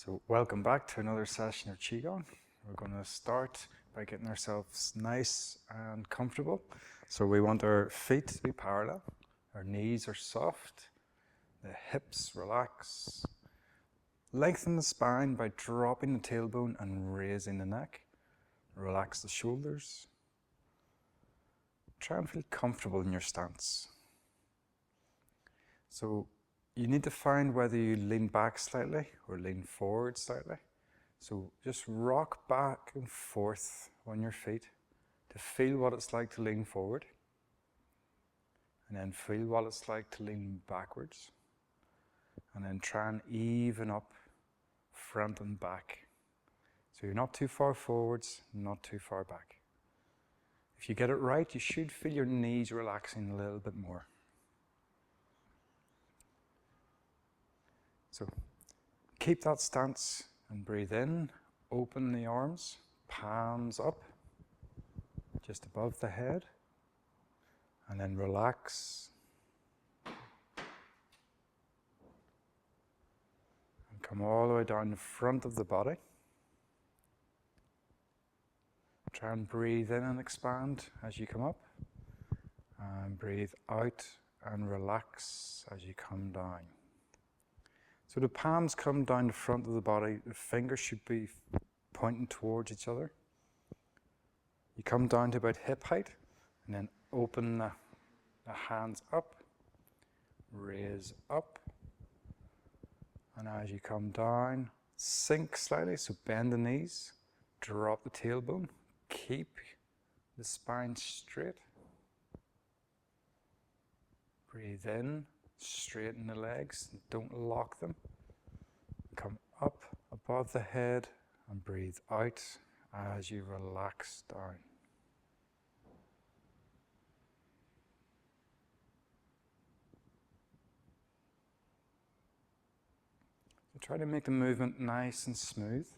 So welcome back to another session of Qigong. We're going to start by getting ourselves nice and comfortable. So we want our feet to be parallel, our knees are soft, the hips relax. Lengthen the spine by dropping the tailbone and raising the neck. Relax the shoulders. Try and feel comfortable in your stance. So you need to find whether you lean back slightly or lean forward slightly. So just rock back and forth on your feet to feel what it's like to lean forward. And then feel what it's like to lean backwards. And then try and even up front and back. So you're not too far forwards, not too far back. If you get it right, you should feel your knees relaxing a little bit more. So keep that stance and breathe in, open the arms, palms up, just above the head, and then relax. And come all the way down the front of the body. Try and breathe in and expand as you come up, and breathe out and relax as you come down. So the palms come down the front of the body, the fingers should be pointing towards each other. You come down to about hip height, and then open the hands up, raise up, and as you come down, sink slightly, so bend the knees, drop the tailbone, keep the spine straight. Breathe in. Straighten the legs, don't lock them. Come up above the head and breathe out as you relax down. So try to make the movement nice and smooth.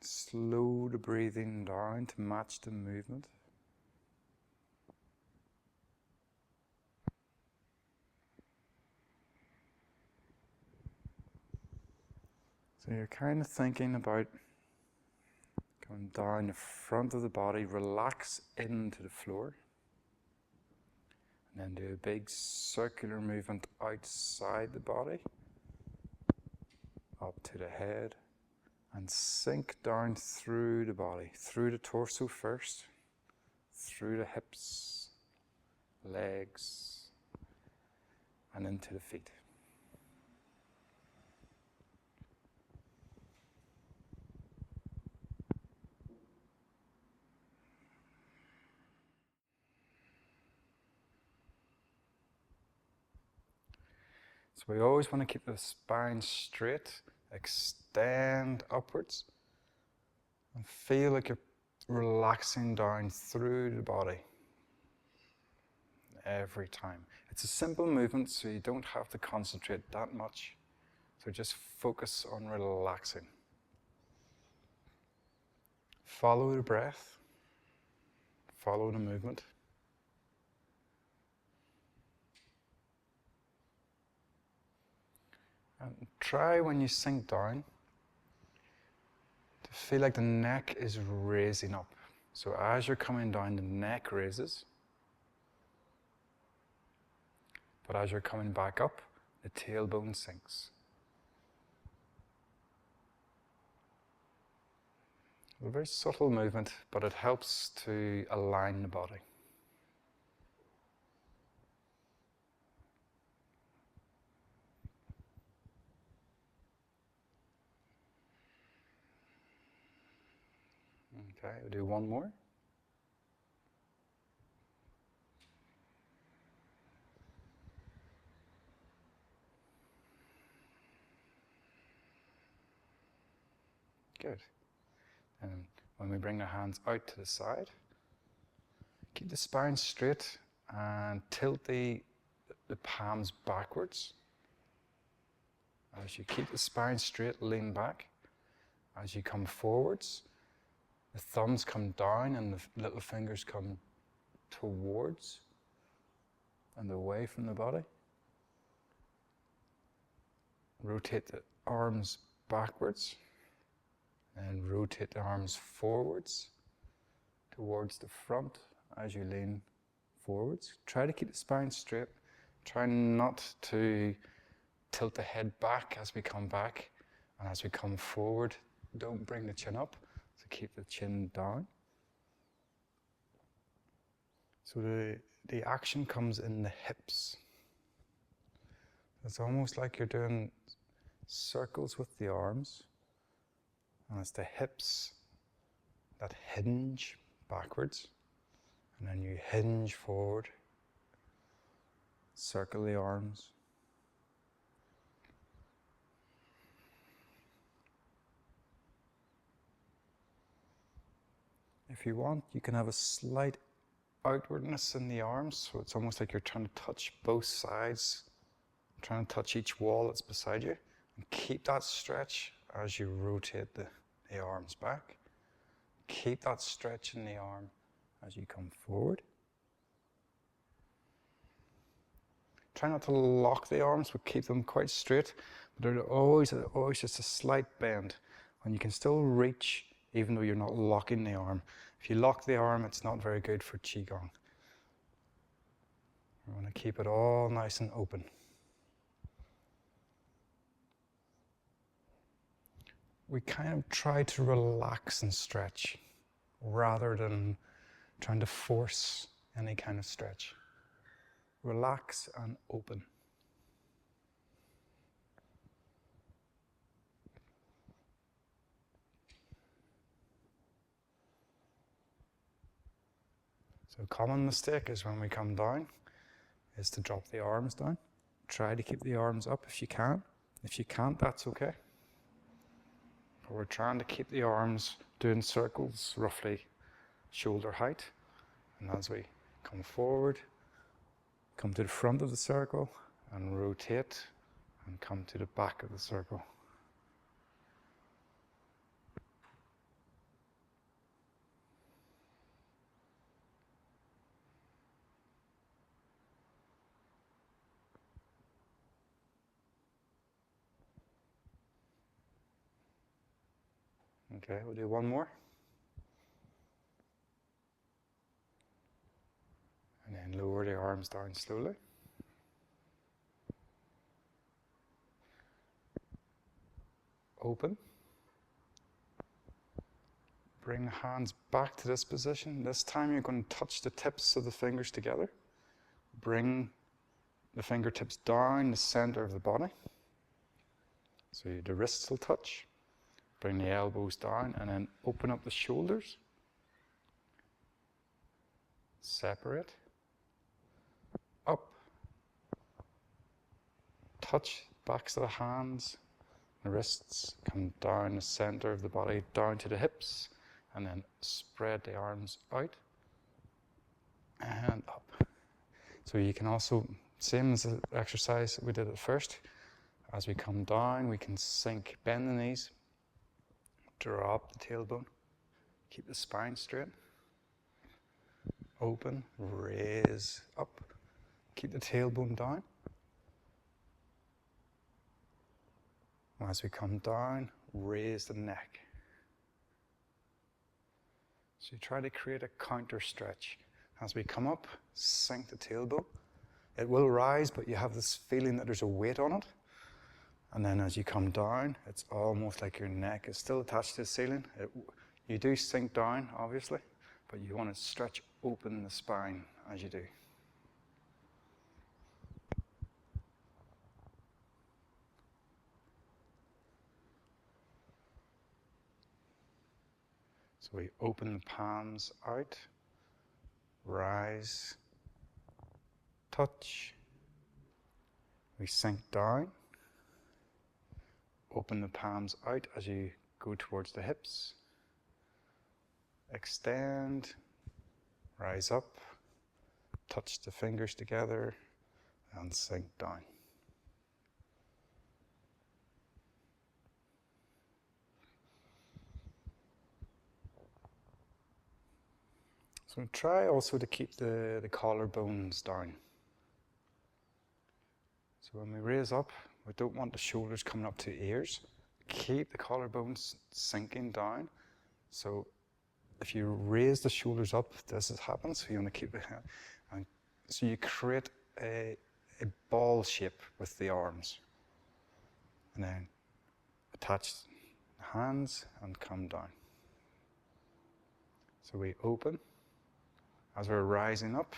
Slow the breathing down to match the movement. So you're kind of thinking about coming down the front of the body, relax into the floor, and then do a big circular movement outside the body, up to the head, and sink down through the body, through the torso first, through the hips, legs, and into the feet. So we always want to keep the spine straight, extend upwards, and feel like you're relaxing down through the body every time. It's a simple movement, so you don't have to concentrate that much. So just focus on relaxing. Follow the breath, follow the movement. And try when you sink down to feel like the neck is raising up. So as you're coming down, the neck raises. But as you're coming back up, the tailbone sinks. A very subtle movement, but it helps to align the body. Okay, we'll do one more. Good. And when we bring our hands out to the side, keep the spine straight and tilt the palms backwards. As you keep the spine straight, lean back. As you come forwards, the thumbs come down and the little fingers come towards and away from the body. rotate the arms backwards and rotate the arms forwards towards the front as you lean forwards. Try to keep the spine straight. Try not to tilt the head back as we come back, and as we come forward, don't bring the chin up, so keep the chin down. So the action comes in the hips. It's almost like you're doing circles with the arms, and it's the hips that hinge backwards, and then you hinge forward, circle the arms. If you want, you can have a slight outwardness in the arms, so it's almost like you're trying to touch both sides, trying to touch each wall that's beside you, and keep that stretch as you rotate the arms back. Keep that stretch in the arm as you come forward. Try not to lock the arms, but keep them quite straight. But they're always just a slight bend, and you can still reach even though you're not locking the arm. If you lock the arm, it's not very good for Qigong. We want to keep it all nice and open. We kind of try to relax and stretch rather than trying to force any kind of stretch. Relax and open. So a common mistake is when we come down is to drop the arms down. Try to keep the arms up if you can. If you can't, that's okay. But we're trying to keep the arms doing circles roughly shoulder height. And as we come forward, come to the front of the circle and rotate and come to the back of the circle. Okay, we'll do one more. And then lower the arms down slowly. Open. Bring the hands back to this position. This time you're going to touch the tips of the fingers together. Bring the fingertips down the center of the body. So the wrists will touch. Bring the elbows down and then open up the shoulders. Separate. Up. Touch backs of the hands. The wrists come down the center of the body, down to the hips, and then spread the arms out and up. So you can also, same as the exercise we did at first, as we come down, we can sink, bend the knees, drop the tailbone, keep the spine straight, open, raise up, keep the tailbone down. As we come down, raise the neck. So you try to create a counter stretch. As we come up, sink the tailbone. It will rise, but you have this feeling that there's a weight on it. And then as you come down, it's almost like your neck is still attached to the ceiling. You do sink down, obviously, but you want to stretch open the spine as you do. So we open the palms out, rise, touch. We sink down, open the palms out as you go towards the hips. Extend, rise up, touch the fingers together, and sink down. So try also to keep the collarbones down. So when we raise up, We don't want the shoulders coming up to ears. Keep the collarbones sinking down. So if you raise the shoulders up, this happens. So you want to keep the hand. And so you create a ball shape with the arms. And then attach the hands and come down. So we open. As we're rising up,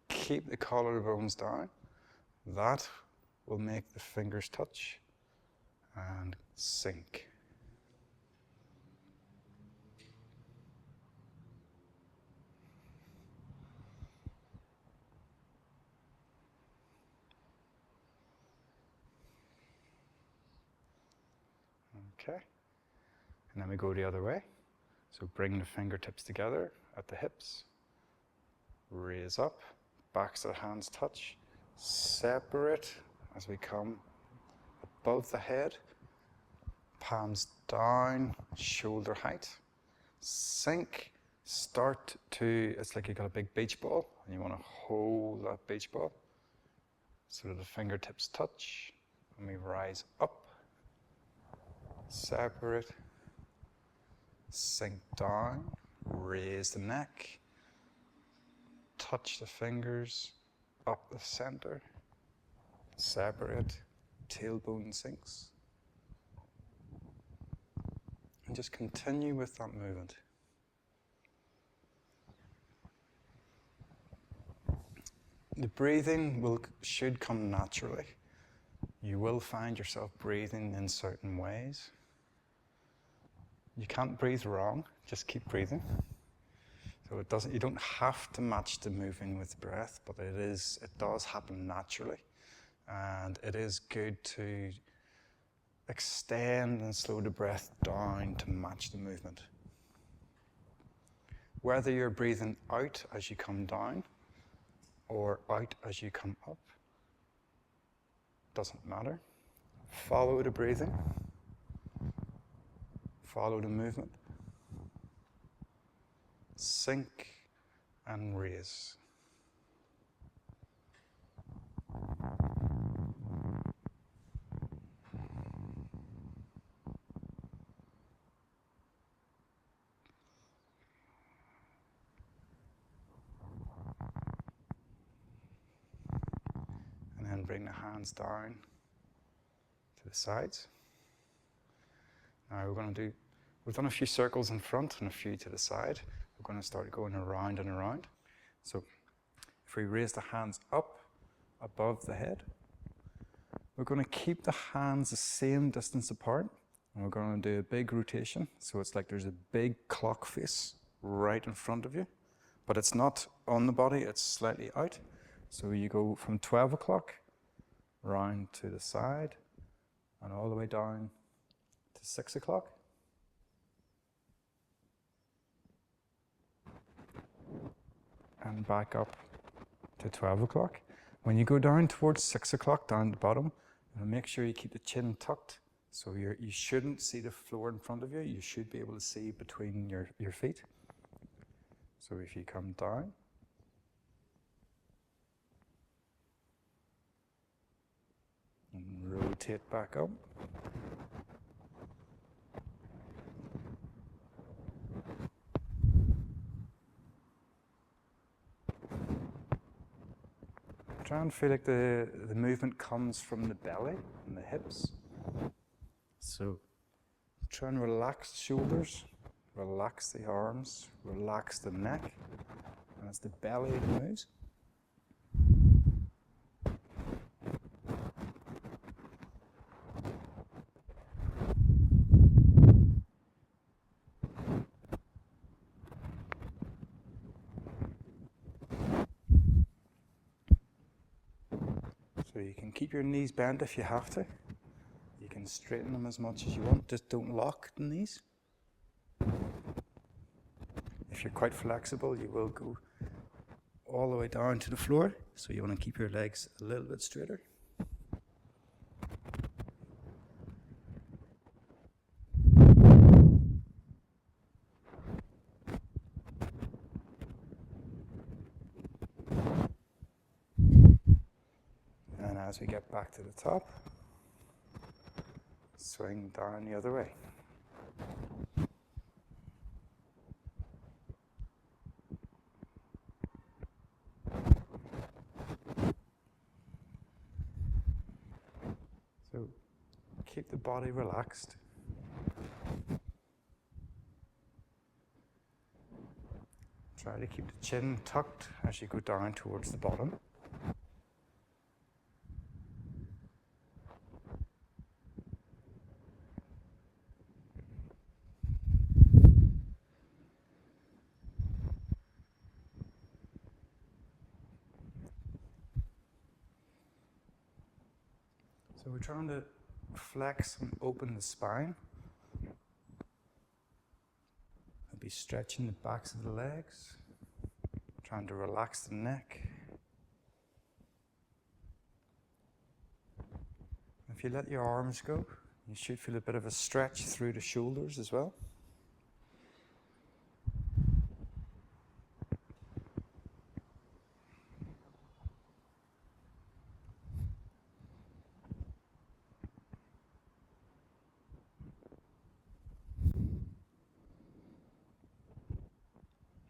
keep the collarbones down. That will make the fingers touch and sink. Okay, and then we go the other way. So bring the fingertips together at the hips, raise up, backs of the hands touch, separate as we come above the head, palms down, shoulder height, sink, start to, it's like you got a big beach ball and you want to hold that beach ball so that the fingertips touch, and we rise up. Separate, sink down, raise the neck, touch the fingers up the center, separate, tailbone sinks. And just continue with that movement. The breathing should come naturally. You will find yourself breathing in certain ways. You can't breathe wrong, just keep breathing. So you don't have to match the moving with the breath, but it does happen naturally. And it is good to extend and slow the breath down to match the movement. Whether you're breathing out as you come down or out as you come up, doesn't matter. Follow the breathing. Follow the movement. Sink and raise. And then bring the hands down to the sides. Now we've done a few circles in front and a few to the side. We're going to start going around and around. So if we raise the hands up above the head, we're going to keep the hands the same distance apart, and we're going to do a big rotation. So it's like there's a big clock face right in front of you, but it's not on the body, it's slightly out. So you go from 12 o'clock round to the side and all the way down to 6 o'clock. And back up to 12 o'clock. When you go down towards 6 o'clock, down at the bottom, make sure you keep the chin tucked. So you shouldn't see the floor in front of you. You should be able to see between your feet. So if you come down, and rotate back up. Try and feel like the movement comes from the belly and the hips. So try and relax the shoulders, relax the arms, relax the neck, and it's the belly that moves. So you can keep your knees bent if you have to. You can straighten them as much as you want, just don't lock the knees. If you're quite flexible, you will go all the way down to the floor, so you want to keep your legs a little bit straighter. And as we get back to the top, swing down the other way. So keep the body relaxed. Try to keep the chin tucked as you go down towards the bottom. So we're trying to flex and open the spine. I'll be stretching the backs of the legs, trying to relax the neck. If you let your arms go, you should feel a bit of a stretch through the shoulders as well.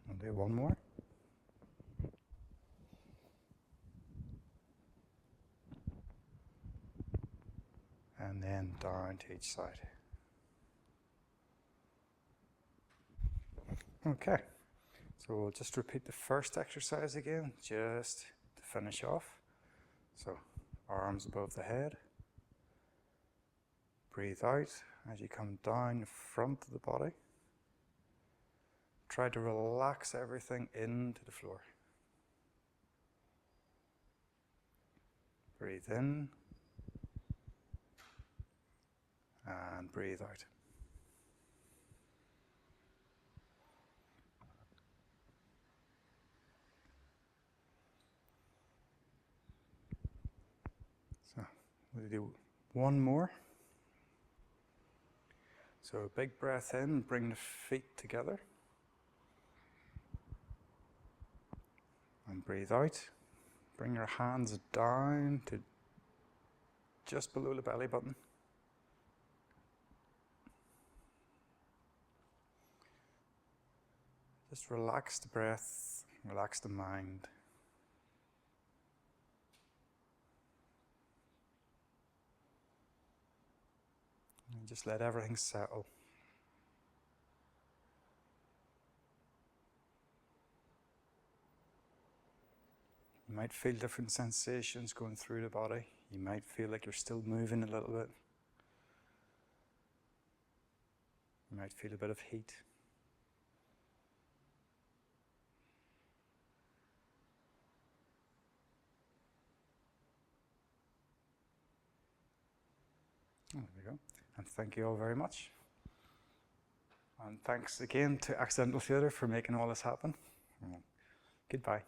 I'll do one more. And then down to each side. Okay, so we'll just repeat the first exercise again, just to finish off. So, arms above the head. Breathe out as you come down the front of the body. Try to relax everything into the floor. Breathe in. And breathe out. So we'll do one more. So a big breath in, bring the feet together. And breathe out. Bring your hands down to just below the belly button. Just relax the breath, relax the mind. And just let everything settle. You might feel different sensations going through the body. You might feel like you're still moving a little bit. You might feel a bit of heat. There we go. And thank you all very much. And thanks again to Accidental Theatre for making all this happen. Goodbye.